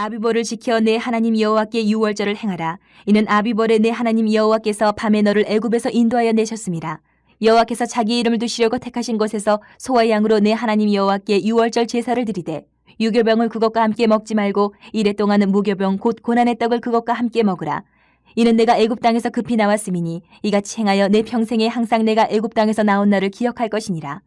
아비벌을 지켜 내 하나님 여호와께 유월절을 행하라. 이는 아비벌에 내 하나님 여호와께서 밤에 너를 애굽에서 인도하여 내셨습니다. 여호와께서 자기 이름을 두시려고 택하신 곳에서 소와 양으로 내 하나님 여호와께 유월절 제사를 드리되 유교병을 그것과 함께 먹지 말고 이래 동안은 무교병 곧 고난의 떡을 그것과 함께 먹으라. 이는 내가 애굽 땅에서 급히 나왔음이니 이같이 행하여 내 평생에 항상 내가 애굽 땅에서 나온 날을 기억할 것이니라.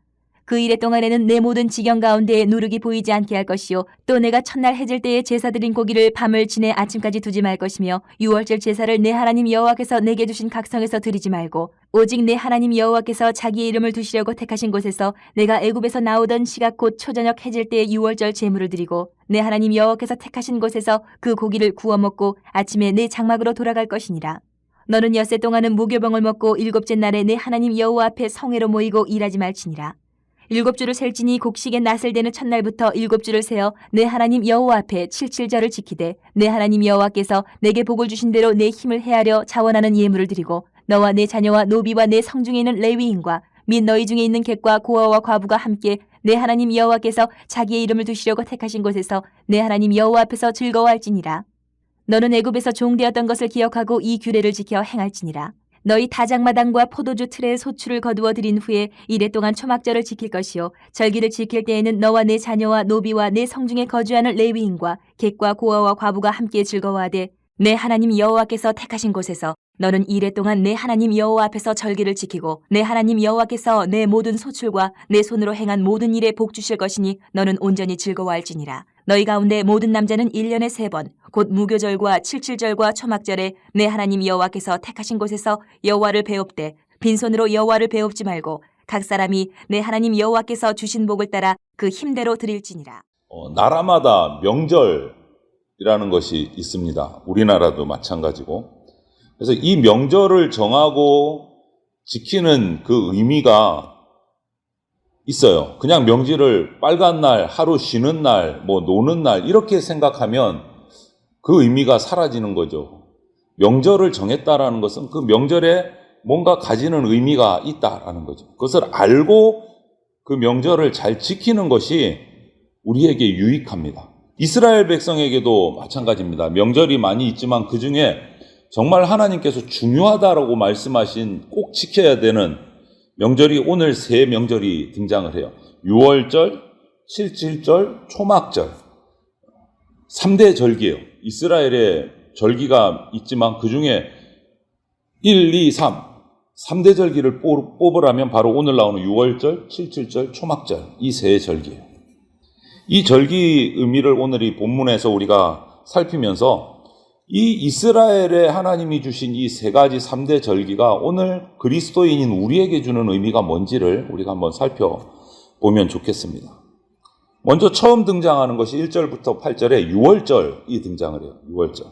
그 이래 동안에는 내 모든 지경 가운데에 누룩이 보이지 않게 할 것이요 또 내가 첫날 해질 때에 제사 드린 고기를 밤을 지내 아침까지 두지 말 것이며 유월절 제사를 내 하나님 여호와께서 내게 주신 각성에서 드리지 말고 오직 내 하나님 여호와께서 자기 이름을 두시려고 택하신 곳에서 내가 애굽에서 나오던 시각 곧 초저녁 해질 때에 유월절 제물을 드리고 내 하나님 여호와께서 택하신 곳에서 그 고기를 구워 먹고 아침에 내 장막으로 돌아갈 것이니라. 너는 엿새 동안은 무교병을 먹고 일곱째 날에 내 하나님 여호와 앞에 성회로 모이고 일하지 말지니라. 7주를 셀지니 곡식의 낫을 되는 첫날부터 7주를 세어 내 하나님 여호와 앞에 칠칠절을 지키되 내 하나님 여호와께서 내게 복을 주신 대로 내 힘을 헤아려 자원하는 예물을 드리고 너와 내 자녀와 노비와 내 성중에 있는 레위인과 및 너희 중에 있는 객과 고아와 과부가 함께 내 하나님 여호와께서 자기의 이름을 두시려고 택하신 곳에서 내 하나님 여호와 앞에서 즐거워할지니라. 너는 애굽에서 종되었던 것을 기억하고 이 규례를 지켜 행할지니라. 너희 다장마당과 포도주 틀에 소출을 거두어 드린 후에 이래 동안 초막절을 지킬 것이요 절기를 지킬 때에는 너와 내 자녀와 노비와 내 성중에 거주하는 레위인과 객과 고아와 과부가 함께 즐거워하되 내 하나님 여호와께서 택하신 곳에서 너는 이래 동안 내 하나님 여호와 앞에서 절기를 지키고 내 하나님 여호와께서 내 모든 소출과 내 손으로 행한 모든 일에 복 주실 것이니 너는 온전히 즐거워할지니라. 너희 가운데 모든 남자는 1년에 3번 곧 무교절과 칠칠절과 초막절에 내 하나님 여호와께서 택하신 곳에서 여호와를 배웁되 빈손으로 여호와를 배웁지 말고 각 사람이 내 하나님 여호와께서 주신 복을 따라 그 힘대로 드릴지니라. 나라마다 명절이라는 것이 있습니다. 우리나라도 마찬가지고. 그래서 이 명절을 정하고 지키는 그 의미가 있어요. 그냥 명절을 빨간 날, 하루 쉬는 날, 노는 날 이렇게 생각하면 그 의미가 사라지는 거죠. 명절을 정했다라는 것은 그 명절에 뭔가 가지는 의미가 있다라는 거죠. 그것을 알고 그 명절을 잘 지키는 것이 우리에게 유익합니다. 이스라엘 백성에게도 마찬가지입니다. 명절이 많이 있지만 그 중에 정말 하나님께서 중요하다라고 말씀하신 꼭 지켜야 되는 명절이 오늘 세 명절이 등장을 해요. 유월절, 칠칠절, 초막절. 3대 절기예요. 이스라엘의 절기가 있지만 그 중에 1, 2, 3대 절기를 뽑으라면 바로 오늘 나오는 유월절, 칠칠절, 초막절 이 세 절기예요. 이 절기 의미를 오늘 이 본문에서 우리가 살피면서 이 이스라엘에 하나님이 주신 이 세 가지 3대 절기가 오늘 그리스도인인 우리에게 주는 의미가 뭔지를 우리가 한번 살펴보면 좋겠습니다. 먼저 처음 등장하는 것이 1절부터 8절에 유월절이 등장을 해요. 유월절.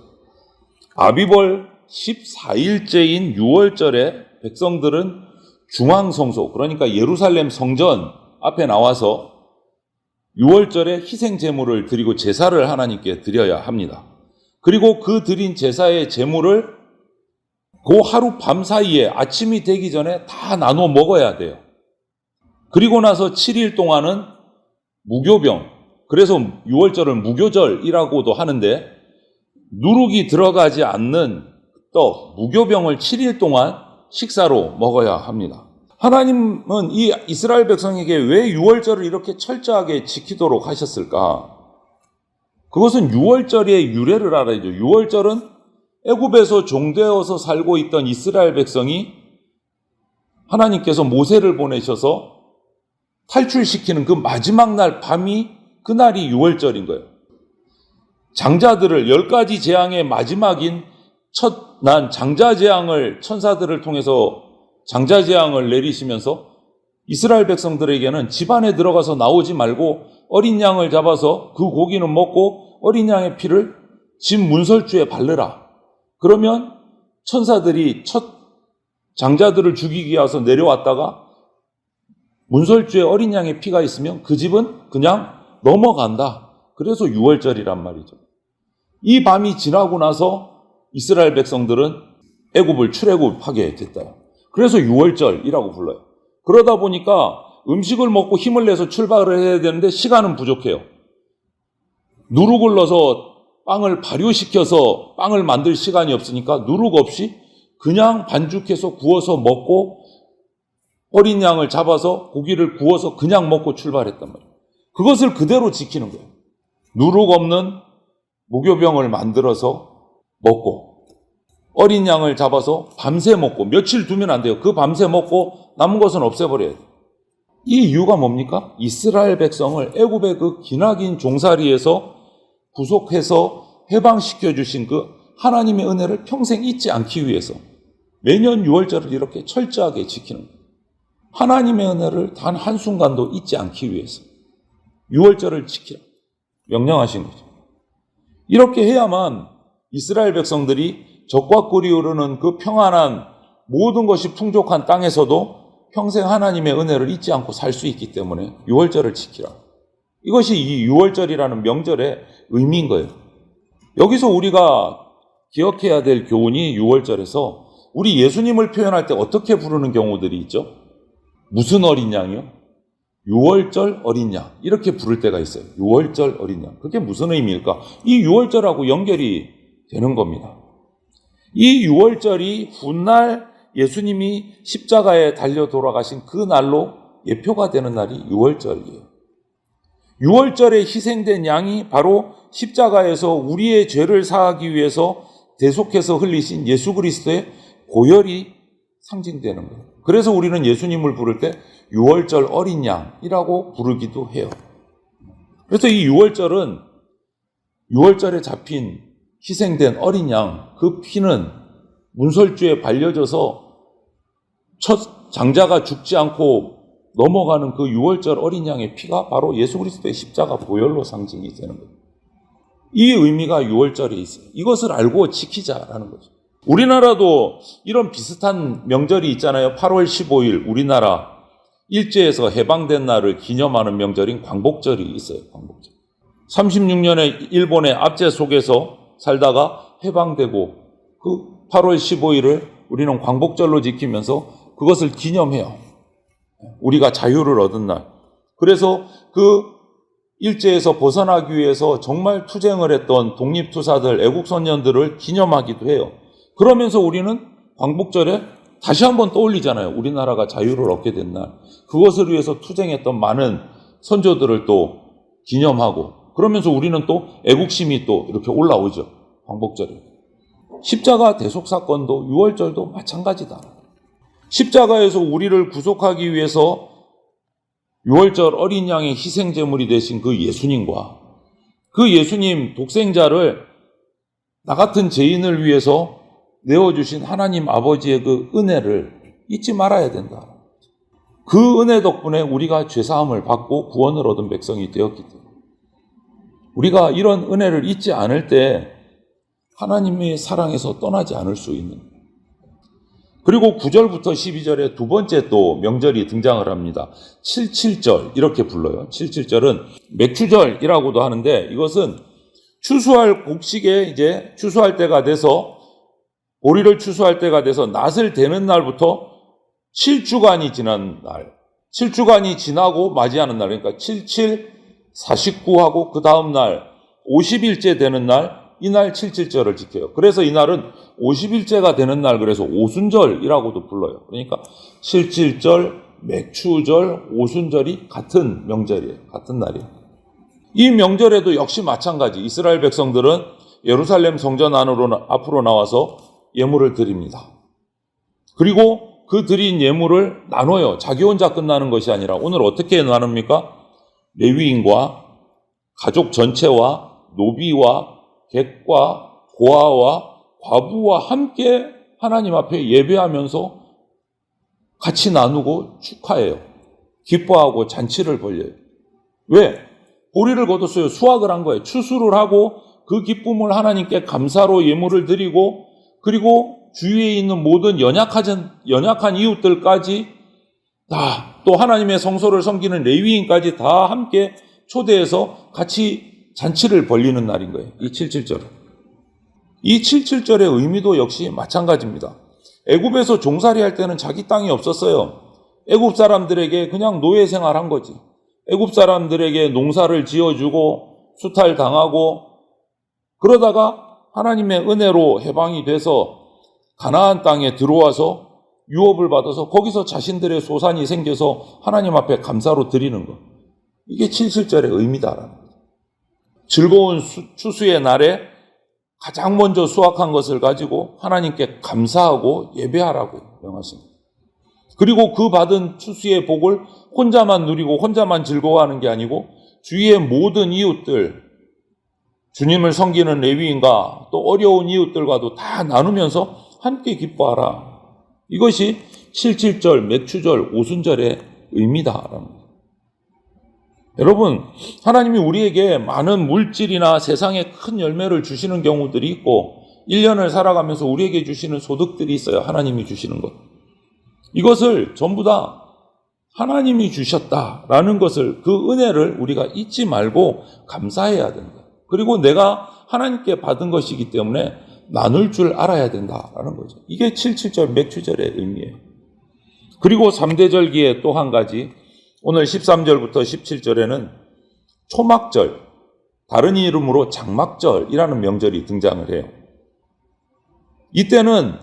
아비벌 14일째인 유월절에 백성들은 중앙성소, 그러니까 예루살렘 성전 앞에 나와서 유월절에 희생 제물을 드리고 제사를 하나님께 드려야 합니다. 그리고 그 드린 제사의 제물을 그 하루 밤 사이에 아침이 되기 전에 다 나눠 먹어야 돼요. 그리고 나서 7일 동안은 무교병, 그래서 유월절을 무교절이라고도 하는데 누룩이 들어가지 않는 떡, 무교병을 7일 동안 식사로 먹어야 합니다. 하나님은 이 이스라엘 백성에게 왜 유월절을 이렇게 철저하게 지키도록 하셨을까? 그것은 유월절의 유래를 알아야죠. 유월절은 애굽에서 종되어서 살고 있던 이스라엘 백성이 하나님께서 모세를 보내셔서 탈출시키는 그 마지막 날 밤이 그날이 유월절인 거예요. 장자들을 10가지 재앙의 마지막인 첫 난 장자재앙을 천사들을 통해서 장자재앙을 내리시면서 이스라엘 백성들에게는 집 안에 들어가서 나오지 말고 어린 양을 잡아서 그 고기는 먹고 어린 양의 피를 집 문설주에 바르라. 그러면 천사들이 첫 장자들을 죽이기 위해서 내려왔다가 문설주에 어린 양의 피가 있으면 그 집은 그냥 넘어간다. 그래서 유월절이란 말이죠. 이 밤이 지나고 나서 이스라엘 백성들은 애굽을 출애굽하게 됐다. 그래서 유월절이라고 불러요. 그러다 보니까 음식을 먹고 힘을 내서 출발을 해야 되는데 시간은 부족해요. 누룩을 넣어서 빵을 발효시켜서 빵을 만들 시간이 없으니까 누룩 없이 그냥 반죽해서 구워서 먹고 어린 양을 잡아서 고기를 구워서 그냥 먹고 출발했단 말이에요. 그것을 그대로 지키는 거예요. 누룩 없는 무교병을 만들어서 먹고 어린 양을 잡아서 밤새 먹고 며칠 두면 안 돼요. 그 밤새 먹고 남은 것은 없애버려야 돼요. 이 이유가 뭡니까? 이스라엘 백성을 애굽의 그 기나긴 종살이에서 구속해서 해방시켜 주신 그 하나님의 은혜를 평생 잊지 않기 위해서 매년 유월절을 이렇게 철저하게 지키는 거예요. 하나님의 은혜를 단 한순간도 잊지 않기 위해서 유월절을 지키라 명령하신 거죠. 이렇게 해야만 이스라엘 백성들이 적과 꿀이 흐르는 그 평안한 모든 것이 풍족한 땅에서도 평생 하나님의 은혜를 잊지 않고 살 수 있기 때문에 유월절을 지키라. 이것이 이 유월절이라는 명절의 의미인 거예요. 여기서 우리가 기억해야 될 교훈이 유월절에서 우리 예수님을 표현할 때 어떻게 부르는 경우들이 있죠? 무슨 어린 양이요? 유월절 어린 양 이렇게 부를 때가 있어요. 유월절 어린 양. 그게 무슨 의미일까? 이 유월절하고 연결이 되는 겁니다. 이 유월절이 훗날 예수님이 십자가에 달려 돌아가신 그 날로 예표가 되는 날이 유월절이에요. 유월절에 희생된 양이 바로 십자가에서 우리의 죄를 사하기 위해서 대속해서 흘리신 예수 그리스도의 보혈이 상징되는 거예요. 그래서 우리는 예수님을 부를 때 유월절 어린 양이라고 부르기도 해요. 그래서 이 유월절은 유월절에 잡힌 희생된 어린 양, 그 피는 문설주에 발려져서 첫 장자가 죽지 않고 넘어가는 그 유월절 어린 양의 피가 바로 예수 그리스도의 십자가 보혈로 상징이 되는 거예요. 이 의미가 유월절에 있어요. 이것을 알고 지키자라는 거죠. 우리나라도 이런 비슷한 명절이 있잖아요. 8월 15일 우리나라 일제에서 해방된 날을 기념하는 명절인 광복절이 있어요. 광복절. 36년의 일본의 압제 속에서 살다가 해방되고 그 8월 15일을 우리는 광복절로 지키면서 그것을 기념해요. 우리가 자유를 얻은 날. 그래서 그 일제에서 벗어나기 위해서 정말 투쟁을 했던 독립투사들, 애국선연들을 기념하기도 해요. 그러면서 우리는 광복절에 다시 한번 떠올리잖아요. 우리나라가 자유를 얻게 된 날. 그것을 위해서 투쟁했던 많은 선조들을 또 기념하고 그러면서 우리는 또 애국심이 또 이렇게 올라오죠. 광복절에. 십자가 대속사건도 유월절도 마찬가지다. 십자가에서 우리를 구속하기 위해서 유월절 어린 양의 희생제물이 되신 그 예수님과 그 예수님 독생자를 나 같은 죄인을 위해서 내어주신 하나님 아버지의 그 은혜를 잊지 말아야 된다. 그 은혜 덕분에 우리가 죄사함을 받고 구원을 얻은 백성이 되었기 때문에 우리가 이런 은혜를 잊지 않을 때 하나님의 사랑에서 떠나지 않을 수 있는. 그리고 9절부터 12절에 두 번째 또 명절이 등장을 합니다. 77절 이렇게 불러요. 77절은 맥추절이라고도 하는데 이것은 추수할 곡식에 이제 추수할 때가 돼서 보리를 추수할 때가 돼서 낫을 대는 날부터 7주간이 지난 날, 7주간이 지나고 맞이하는 날, 그러니까 77, 49하고 그 다음 날 50일째 되는 날, 이날 77절을 지켜요. 그래서 이날은 50일째가 되는 날, 그래서 오순절이라고도 불러요. 그러니까 77절, 맥추절, 오순절이 같은 명절이에요. 같은 날이에요. 이 명절에도 역시 마찬가지. 이스라엘 백성들은 예루살렘 성전 앞으로 나와서 예물을 드립니다. 그리고 그 드린 예물을 나눠요. 자기 혼자 끝나는 것이 아니라 오늘 어떻게 나눕니까? 레위인과 가족 전체와 노비와 객과 고아와 과부와 함께 하나님 앞에 예배하면서 같이 나누고 축하해요. 기뻐하고 잔치를 벌려요. 왜? 보리를 거뒀어요. 수확을 한 거예요. 추수를 하고 그 기쁨을 하나님께 감사로 예물을 드리고 그리고 주위에 있는 모든 연약한 이웃들까지 다 또 하나님의 성소를 섬기는 레위인까지 다 함께 초대해서 같이 잔치를 벌리는 날인 거예요. 이 77절은. 이 77절의 의미도 역시 마찬가지입니다. 애굽에서 종살이 할 때는 자기 땅이 없었어요. 애굽 사람들에게 그냥 노예 생활한 거지. 애굽 사람들에게 농사를 지어주고 수탈당하고 그러다가 하나님의 은혜로 해방이 돼서 가나안 땅에 들어와서 유업을 받아서 거기서 자신들의 소산이 생겨서 하나님 앞에 감사로 드리는 것. 이게 7.7절의 의미다라는 거죠. 즐거운 추수의 날에 가장 먼저 수확한 것을 가지고 하나님께 감사하고 예배하라고 명하십니다. 그리고 그 받은 추수의 복을 혼자만 누리고 혼자만 즐거워하는 게 아니고 주위의 모든 이웃들, 주님을 섬기는 레위인과 또 어려운 이웃들과도 다 나누면서 함께 기뻐하라. 이것이 7.7절, 맥추절, 오순절의 의미다라는 거예요. 여러분, 하나님이 우리에게 많은 물질이나 세상에 큰 열매를 주시는 경우들이 있고 1년을 살아가면서 우리에게 주시는 소득들이 있어요. 하나님이 주시는 것. 이것을 전부 다 하나님이 주셨다라는 것을, 그 은혜를 우리가 잊지 말고 감사해야 된다. 그리고 내가 하나님께 받은 것이기 때문에 나눌 줄 알아야 된다라는 거죠. 이게 7.7절 맥추절의 의미예요. 그리고 3대 절기에 또 한 가지, 오늘 13절부터 17절에는 초막절, 다른 이름으로 장막절이라는 명절이 등장을 해요. 이때는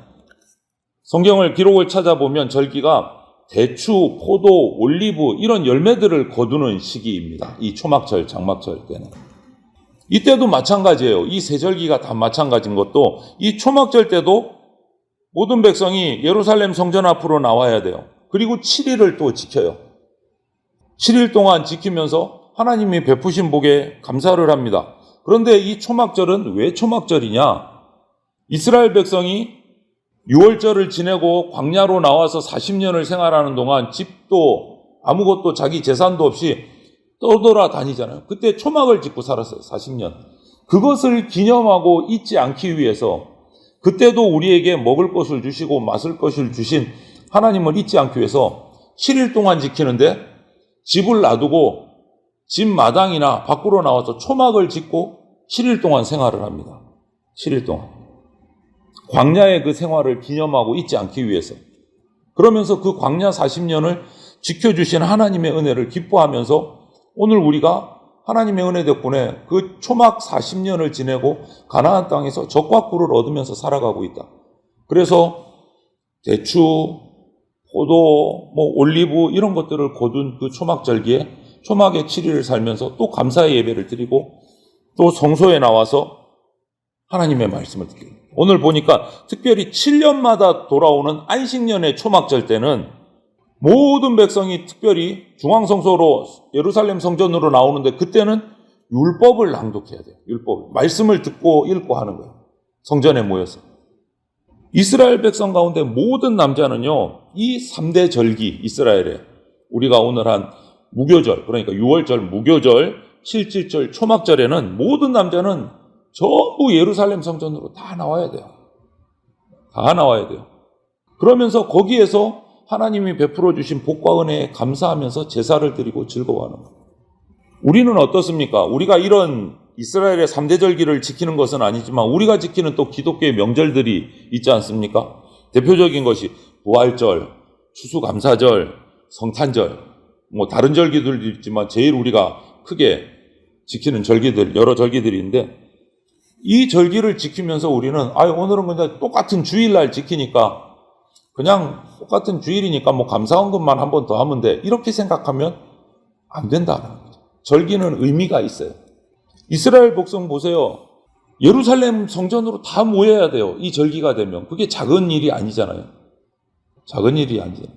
성경을 기록을 찾아보면 절기가 대추, 포도, 올리브 이런 열매들을 거두는 시기입니다. 이 초막절, 장막절 때는. 이때도 마찬가지예요. 이 세 절기가 다 마찬가지인 것도 이 초막절 때도 모든 백성이 예루살렘 성전 앞으로 나와야 돼요. 그리고 7일을 또 지켜요. 7일 동안 지키면서 하나님이 베푸신 복에 감사를 합니다. 그런데 이 초막절은 왜 초막절이냐? 이스라엘 백성이 6월절을 지내고 광야로 나와서 40년을 생활하는 동안 집도 아무것도 자기 재산도 없이 떠돌아다니잖아요. 그때 초막을 짓고 살았어요. 40년. 그것을 기념하고 잊지 않기 위해서, 그때도 우리에게 먹을 것을 주시고 마실 것을 주신 하나님을 잊지 않기 위해서 7일 동안 지키는데 집을 놔두고 집 마당이나 밖으로 나와서 초막을 짓고 7일 동안 생활을 합니다. 7일 동안. 광야의 그 생활을 기념하고 잊지 않기 위해서. 그러면서 그 광야 40년을 지켜주신 하나님의 은혜를 기뻐하면서 오늘 우리가 하나님의 은혜 덕분에 그 초막 40년을 지내고 가나안 땅에서 적과 꿀을 얻으면서 살아가고 있다. 그래서 대추, 포도, 올리브 이런 것들을 거둔 그 초막절기에 초막의 7일을 살면서 또 감사의 예배를 드리고 또 성소에 나와서 하나님의 말씀을 듣게 됩니다. 오늘 보니까 특별히 7년마다 돌아오는 안식년의 초막절 때는 모든 백성이 특별히 중앙성소로 예루살렘 성전으로 나오는데 그때는 율법을 낭독해야 돼요. 율법. 말씀을 듣고 읽고 하는 거예요. 성전에 모여서. 이스라엘 백성 가운데 모든 남자는요, 이 3대 절기, 이스라엘에 우리가 오늘 한 무교절, 그러니까 6월절, 무교절, 7.7절, 초막절에는 모든 남자는 전부 예루살렘 성전으로 다 나와야 돼요. 다 나와야 돼요. 그러면서 거기에서 하나님이 베풀어 주신 복과 은혜에 감사하면서 제사를 드리고 즐거워하는 거예요. 우리는 어떻습니까? 우리가 이런 이스라엘의 3대 절기를 지키는 것은 아니지만 우리가 지키는 또 기독교의 명절들이 있지 않습니까? 대표적인 것이 부활절, 추수감사절, 성탄절, 다른 절기들도 있지만 제일 우리가 크게 지키는 절기들, 여러 절기들인데 이 절기를 지키면서 우리는 오늘은 그냥 똑같은 주일날 지키니까 그냥 똑같은 주일이니까 감사헌금만 한 번 더 하면 돼. 이렇게 생각하면 안 된다는 거죠. 절기는 의미가 있어요. 이스라엘 백성 보세요. 예루살렘 성전으로 다 모여야 돼요. 이 절기가 되면. 그게 작은 일이 아니잖아요. 작은 일이 아니잖아요.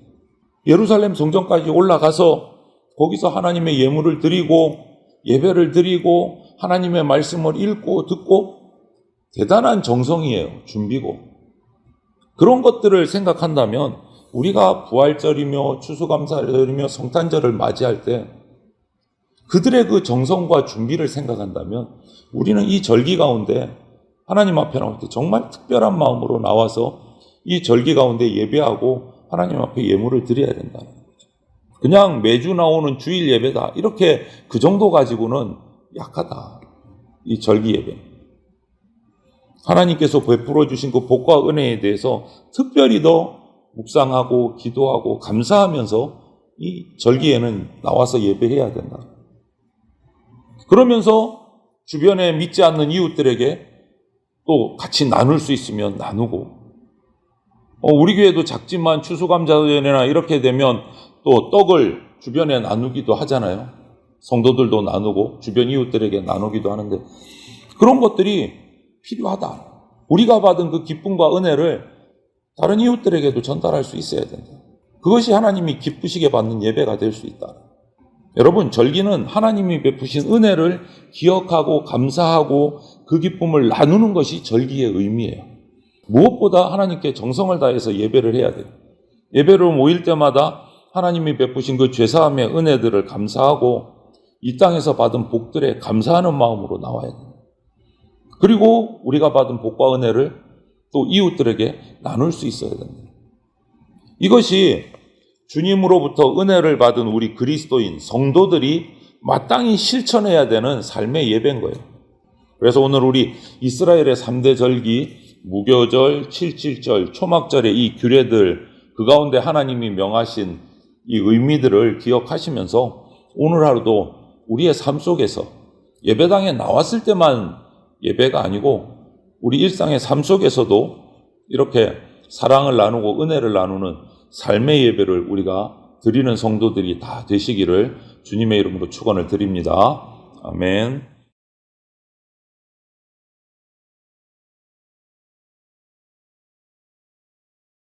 예루살렘 성전까지 올라가서 거기서 하나님의 예물을 드리고 예배를 드리고 하나님의 말씀을 읽고 듣고 대단한 정성이에요. 준비고. 그런 것들을 생각한다면 우리가 부활절이며 추수감사절이며 성탄절을 맞이할 때 그들의 그 정성과 준비를 생각한다면 우리는 이 절기 가운데 하나님 앞에 나올 때 정말 특별한 마음으로 나와서 이 절기 가운데 예배하고 하나님 앞에 예물을 드려야 된다는 거죠. 그냥 매주 나오는 주일 예배다. 이렇게 그 정도 가지고는 약하다. 이 절기 예배. 하나님께서 베풀어 주신 그 복과 은혜에 대해서 특별히 더 묵상하고 기도하고 감사하면서 이 절기에는 나와서 예배해야 된다. 그러면서 주변에 믿지 않는 이웃들에게 또 같이 나눌 수 있으면 나누고, 우리 교회도 작지만 추수감사절이나 이렇게 되면 또 떡을 주변에 나누기도 하잖아요. 성도들도 나누고 주변 이웃들에게 나누기도 하는데, 그런 것들이 필요하다. 우리가 받은 그 기쁨과 은혜를 다른 이웃들에게도 전달할 수 있어야 된다. 그것이 하나님이 기쁘시게 받는 예배가 될 수 있다. 여러분, 절기는 하나님이 베푸신 은혜를 기억하고 감사하고 그 기쁨을 나누는 것이 절기의 의미예요. 무엇보다 하나님께 정성을 다해서 예배를 해야 돼요. 예배로 모일 때마다 하나님이 베푸신 그 죄사함의 은혜들을 감사하고 이 땅에서 받은 복들에 감사하는 마음으로 나와야 돼요. 그리고 우리가 받은 복과 은혜를 또 이웃들에게 나눌 수 있어야 됩니다. 이것이 주님으로부터 은혜를 받은 우리 그리스도인 성도들이 마땅히 실천해야 되는 삶의 예배인 거예요. 그래서 오늘 우리 이스라엘의 3대 절기, 무교절, 칠칠절, 초막절의 이 규례들, 그 가운데 하나님이 명하신 이 의미들을 기억하시면서 오늘 하루도 우리의 삶 속에서 예배당에 나왔을 때만 예배가 아니고 우리 일상의 삶 속에서도 이렇게 사랑을 나누고 은혜를 나누는 삶의 예배를 우리가 드리는 성도들이 다 되시기를 주님의 이름으로 축원을 드립니다. 아멘.